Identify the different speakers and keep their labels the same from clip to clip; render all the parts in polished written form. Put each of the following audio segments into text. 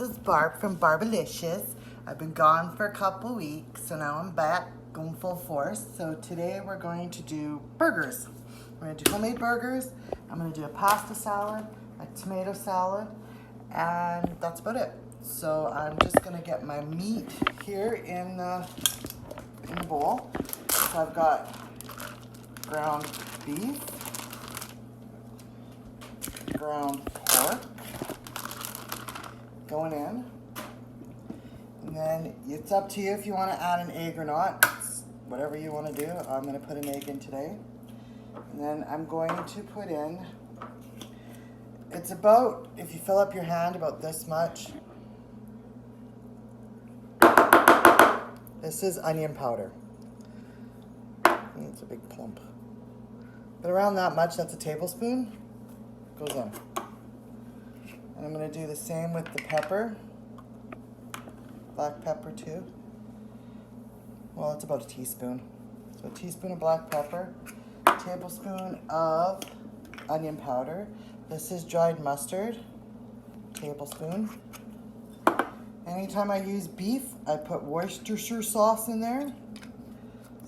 Speaker 1: This is Barb from Barbalicious. I've been gone for a couple weeks, so now I'm back, going full force. So today we're going to do burgers. We're going to do homemade burgers. I'm going to do a pasta salad, a tomato salad, and that's about it. So I'm just going to get my meat here in the bowl. So I've got ground beef, ground pork going in, and then it's up to you if you want to add an egg or not. It's whatever you want to do. I'm going to put an egg in today, and then I'm going to put in, it's about, if you fill up your hand, about this much. This is onion powder. It's a big plump, but around that much, that's a tablespoon, goes in. And I'm going to do the same with the pepper, black pepper too. Well, it's about a teaspoon. So a teaspoon of black pepper, a tablespoon of onion powder. This is dried mustard, tablespoon. Anytime I use beef, I put Worcestershire sauce in there.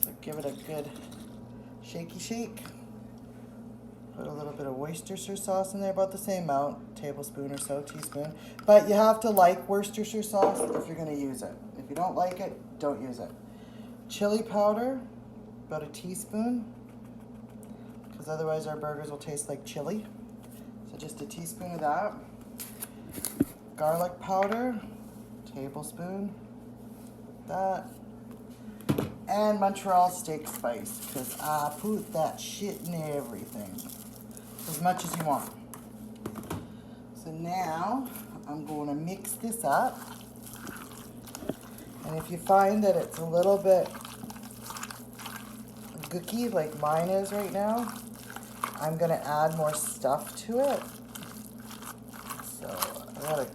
Speaker 1: So give it a good shaky shake. Put a little bit of Worcestershire sauce in there, about the same amount, tablespoon or so, teaspoon. But you have to like Worcestershire sauce if you're going to use it. If you don't like it, don't use it. Chili powder, about a teaspoon, because otherwise our burgers will taste like chili. So just a teaspoon of that. Garlic powder, tablespoon, that. And Montreal steak spice, because I put that shit in everything. As much as you want. So now I'm going to mix this up. And if you find that it's a little bit gooky like mine is right now, I'm going to add more stuff to it. So I gotta,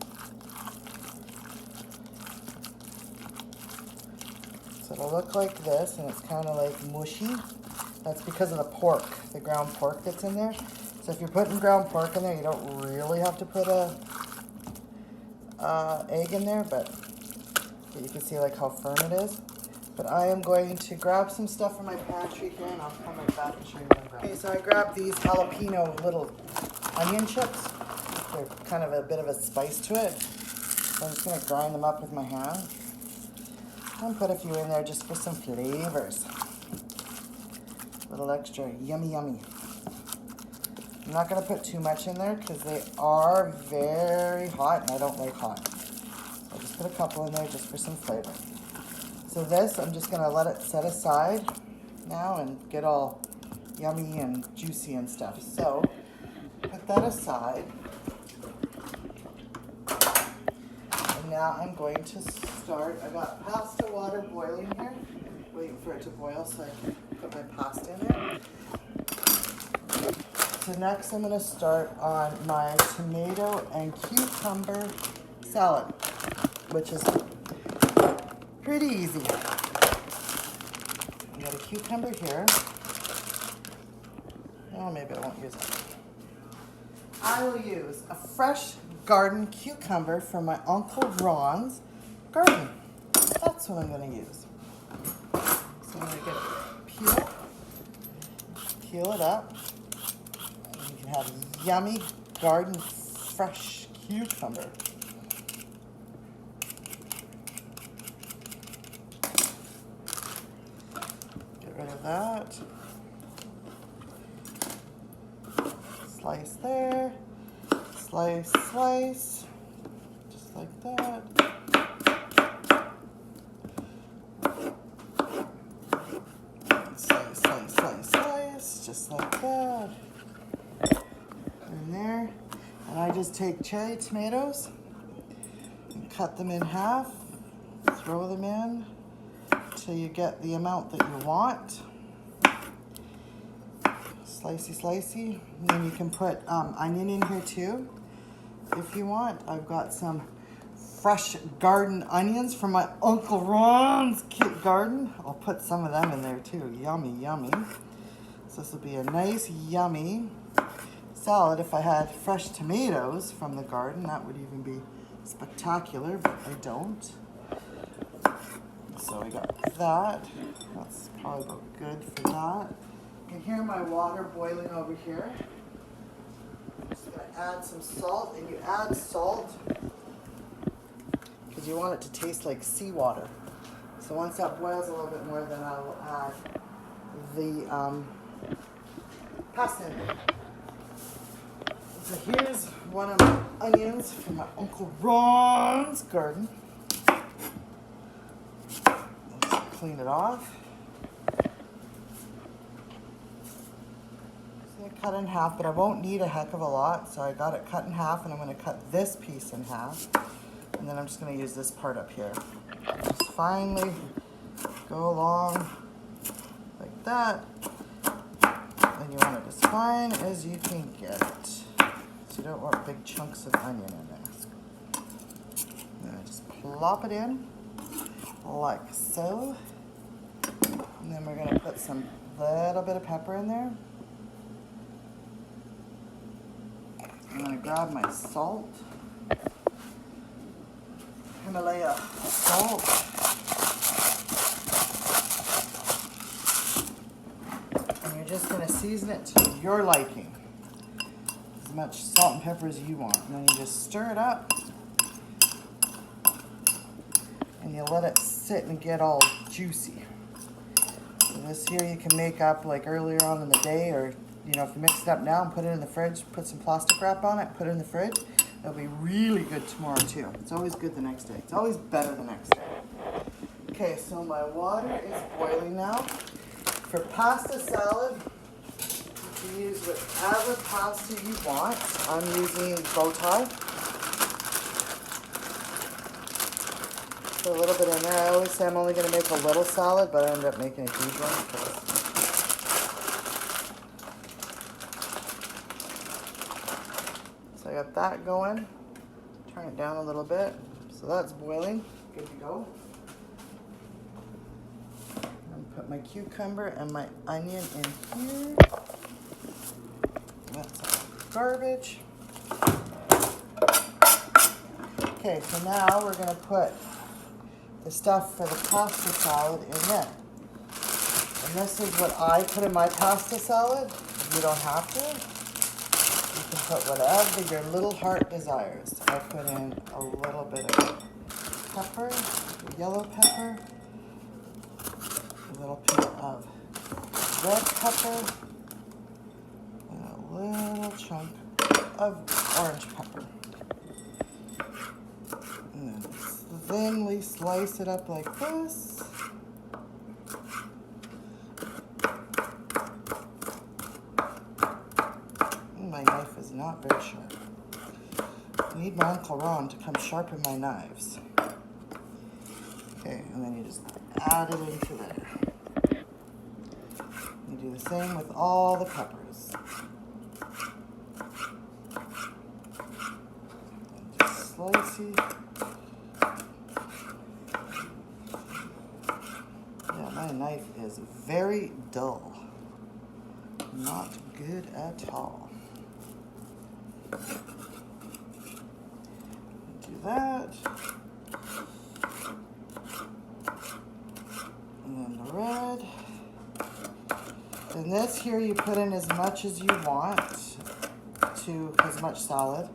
Speaker 1: so it'll look like this, and it's kind of like mushy. That's because of the pork, the ground pork that's in there. So if you're putting ground pork in there, you don't really have to put a egg in there, but you can see like how firm it is. But I am going to grab some stuff from my pantry here, and I'll come right back and show you what I'm grabbing. Okay, so I grabbed these jalapeno little onion chips. They're kind of a bit of a spice to it. So I'm just going to grind them up with my hand. And put a few in there just for some flavors. A little extra yummy yummy. I'm not going to put too much in there because they are very hot, and I don't like hot. So I'll just put a couple in there just for some flavor. So this, I'm just going to let it set aside now and get all yummy and juicy and stuff. So put that aside. And now I'm going to start. I got pasta water boiling here. Waiting for it to boil so I can put my pasta in there. So next I'm going to start on my tomato and cucumber salad, which is pretty easy. I got a cucumber here. Oh, maybe I won't use it. I will use a fresh garden cucumber from my Uncle Ron's garden. That's what I'm going to use. So I'm going to get it peel it up. You can have yummy garden fresh cucumber. Get rid of that. Slice there. Slice, slice. Just like that. Slice, slice, slice, slice. Just like that. In there. And I just take cherry tomatoes and cut them in half. Throw them in till you get the amount that you want. Slicey, slicey. And then you can put onion in here too, if you want. I've got some fresh garden onions from my Uncle Ron's garden. I'll put some of them in there too. Yummy, yummy. So this will be a nice, yummy salad. If I had fresh tomatoes from the garden, that would even be spectacular, but I don't. So we got that. That's probably about good for that. You can hear my water boiling over here. I'm just going to add some salt, and you add salt because you want it to taste like seawater. So once that boils a little bit more, then I will add the pasta in there. So here's one of my onions from my Uncle Ron's garden. Let's clean it off. So I cut in half, but I won't need a heck of a lot. So I got it cut in half, and I'm going to cut this piece in half. And then I'm just going to use this part up here. Just finely go along like that. And you want it as fine as you can get it. So you don't want big chunks of onion in there. And just plop it in like so. And then we're going to put some little bit of pepper in there. I'm going to grab my salt. Himalaya salt. And you're just going to season it to your liking. As much salt and pepper as you want. And then you just stir it up. And you let it sit and get all juicy. So this here you can make up like earlier on in the day, or you know, if you mix it up now and put it in the fridge, put some plastic wrap on it, put it in the fridge, it'll be really good tomorrow too. It's always good the next day. It's always better the next day. Okay, so my water is boiling now. For pasta salad, you can use whatever pasta you want. I'm using bow tie. Put a little bit in there. I always say I'm only going to make a little salad, but I end up making a huge one. So I got that going. Turn it down a little bit. So that's boiling. Good to go. And put my cucumber and my onion in here. That's all garbage. Okay, so now we're going to put the stuff for the pasta salad in there. And this is what I put in my pasta salad. You don't have to. You can put whatever your little heart desires. I put in a little bit of pepper, yellow pepper, a little bit of red pepper, and a little chunk of orange pepper. And then thinly slice it up like this. My knife is not very sharp. I need my Uncle Ron to come sharpen my knives. Okay, and then you just add it into there. You do the same with all the peppers. And just slicey. Yeah, my knife is very dull. Not good at all. Do that. And then the red. And this here you put in as much as you want to as much salad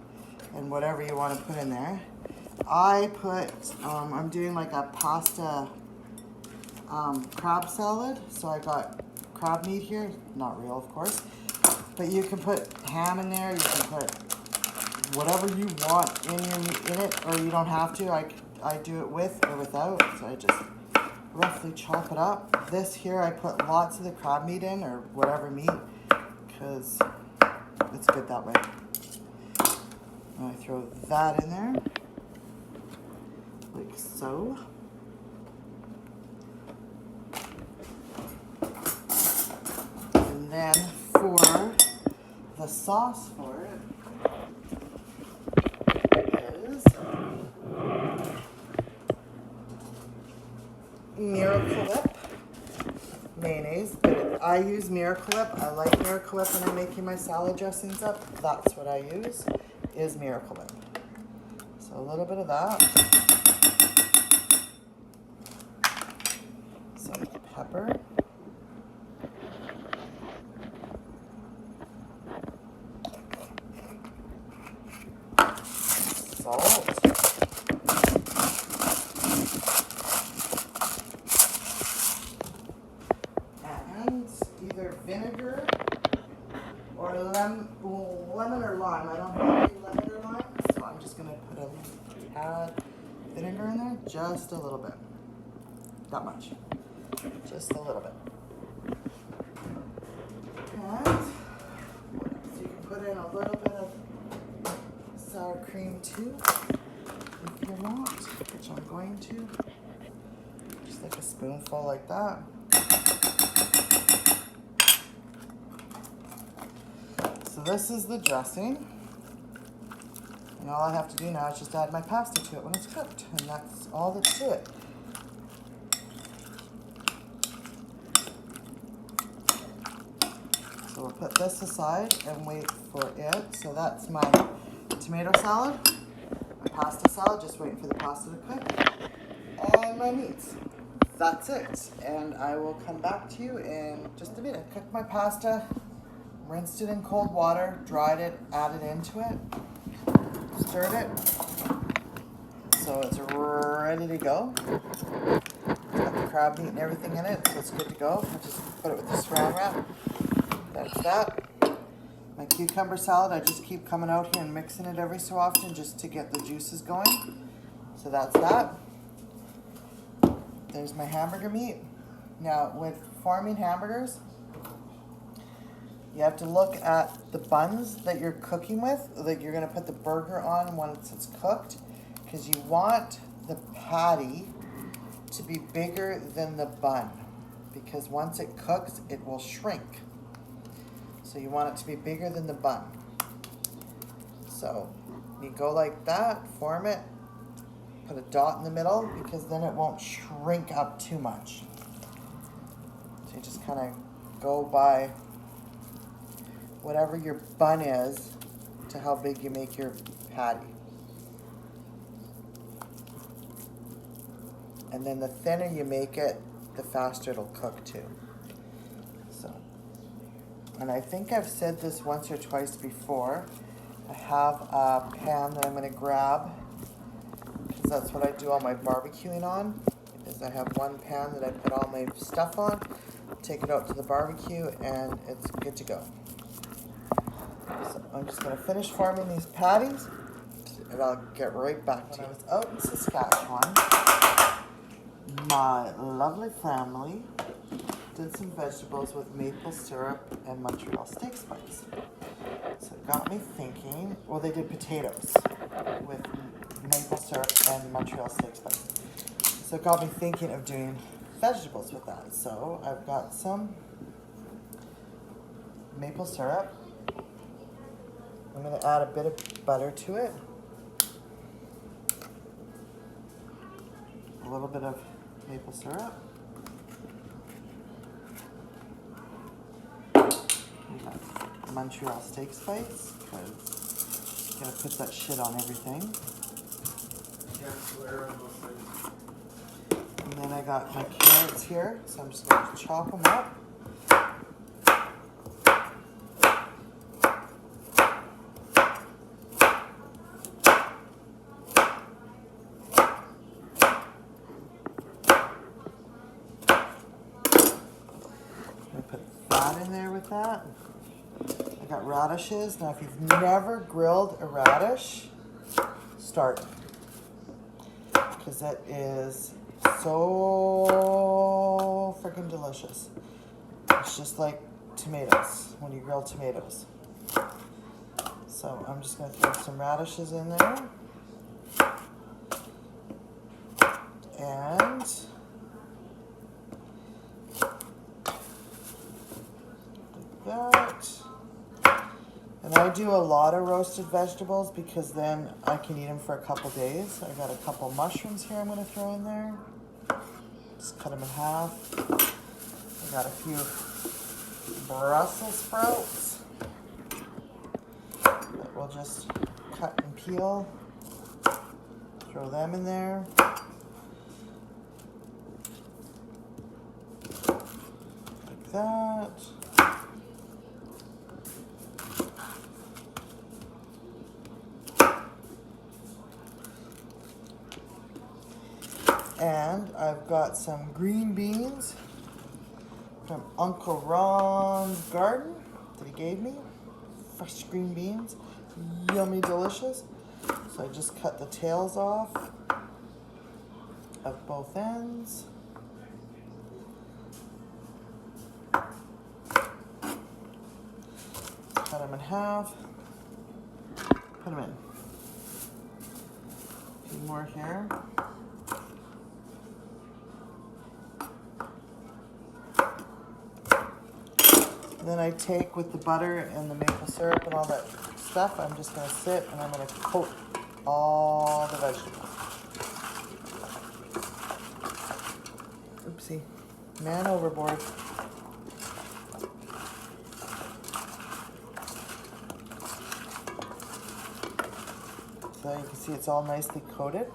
Speaker 1: and whatever you want to put in there. I put, I'm doing like a pasta crab salad. So I got crab meat here, not real of course. But you can put ham in there, you can put whatever you want in it, or you don't have to. I do it with or without, so I just roughly chop it up. This here, I put lots of the crab meat in, or whatever meat, because it's good that way. And I throw that in there, like so. And then for the sauce for it is Miracle Whip mayonnaise. But I use Miracle Whip. I like Miracle Whip when I'm making my salad dressings up. That's what I use, is Miracle Whip. So So a little bit of that. Some pepper. Salt. And either vinegar or lemon or lime. I don't have any lemon or lime, so I'm just gonna put a tad vinegar in there, just a little bit. Not much, just a little bit. And so you can put in a little bit of sour cream too, if you want, which I'm going to. Just like a spoonful like that. So this is the dressing. And all I have to do now is just add my pasta to it when it's cooked. And that's all that's to it. So we'll put this aside and wait for it. So that's my tomato salad, my pasta salad, just waiting for the pasta to cook, and my meats. That's it. And I will come back to you in just a minute. Cooked my pasta, rinsed it in cold water, dried it, added into it, stirred it, so it's ready to go. It's got the crab meat and everything in it, so it's good to go. I just put it with the saran wrap. That's that. My cucumber salad, I just keep coming out here and mixing it every so often just to get the juices going. So that's that. There's my hamburger meat. Now, with forming hamburgers, you have to look at the buns that you're cooking with, that you're gonna put the burger on once it's cooked, because you want the patty to be bigger than the bun, because once it cooks, it will shrink. So you want it to be bigger than the bun. So you go like that, form it, put a dot in the middle, because then it won't shrink up too much. So you just kind of go by whatever your bun is to how big you make your patty. And then the thinner you make it, the faster it'll cook too. So, and I think I've said this once or twice before. I have a pan that I'm gonna grab, because that's what I do all my barbecuing on, is I have one pan that I put all my stuff on, take it out to the barbecue, and it's good to go. So I'm just going to finish forming these patties, and I'll get right back to you. When I was out in Saskatchewan, my lovely family did some vegetables with maple syrup and Montreal steak spice. So it got me thinking, well, they did potatoes with maple syrup and Montreal steak spice. So it got me thinking of doing vegetables with that. So I've got some maple syrup. I'm going to add a bit of butter to it. A little bit of maple syrup. We got Montreal steak spice, because you gotta put that shit on everything. And then I got my carrots here, so I'm just going to chop them up. In there with that. I got radishes. Now if you've never grilled a radish, start, because it is so freaking delicious. It's just like tomatoes when you grill tomatoes. So I'm just going to throw some radishes in there, and that. And I do a lot of roasted vegetables because then I can eat them for a couple days. I got a couple mushrooms here I'm going to throw in there. Just cut them in half. I got a few Brussels sprouts that we'll just cut and peel. Throw them in there. Like that. And I've got some green beans from Uncle Ron's garden that he gave me. Fresh green beans, yummy, delicious. So I just cut the tails off of both ends. Cut them in half. Put them in. A few more here. Then I take with the butter and the maple syrup and all that stuff, I'm just gonna sit and I'm gonna coat all the vegetables. Oopsie, man overboard. So you can see it's all nicely coated.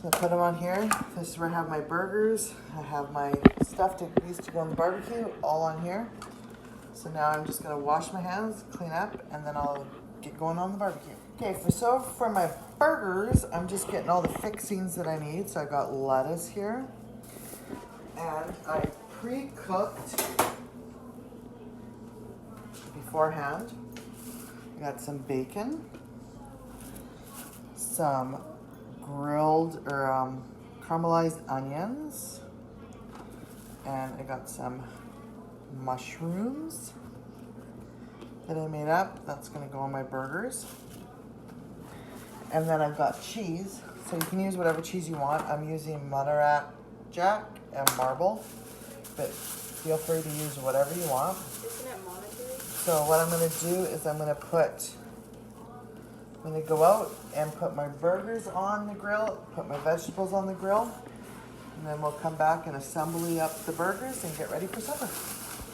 Speaker 1: So I put them on here. This is where I have my burgers. I have my stuff that used to go on the barbecue all on here. So now I'm just gonna wash my hands, clean up, and then I'll get going on the barbecue. Okay, so for my burgers, I'm just getting all the fixings that I need. So I got lettuce here, and I pre-cooked beforehand. I got some bacon, some grilled or caramelized onions, and I got some mushrooms that I made up. That's gonna go on my burgers. And then I've got cheese, so you can use whatever cheese you want. I'm using Monterey Jack and Marble, but feel free to use whatever you want.
Speaker 2: Isn't it monetary?
Speaker 1: So what I'm gonna do is I'm gonna go out and put my burgers on the grill, put my vegetables on the grill, and then we'll come back and assembly up the burgers and get ready for supper.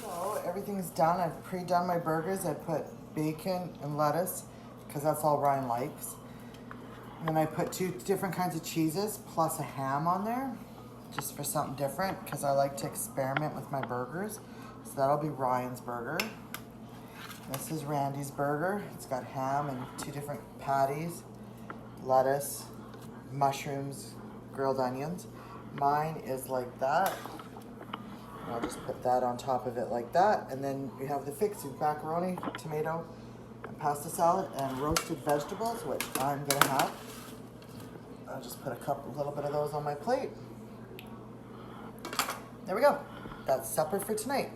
Speaker 1: So everything's done. I've pre-done my burgers. I put bacon and lettuce because that's all Ryan likes. And then I put 2 different kinds of cheeses plus a ham on there just for something different because I like to experiment with my burgers. So that'll be Ryan's burger. This is Randy's burger. It's got ham and 2 different patties, lettuce, mushrooms, grilled onions. Mine is like that. And I'll just put that on top of it like that. And then we have the fixings, macaroni, tomato, and pasta salad, and roasted vegetables, which I'm gonna have. I'll just put a little bit of those on my plate. There we go. That's supper for tonight.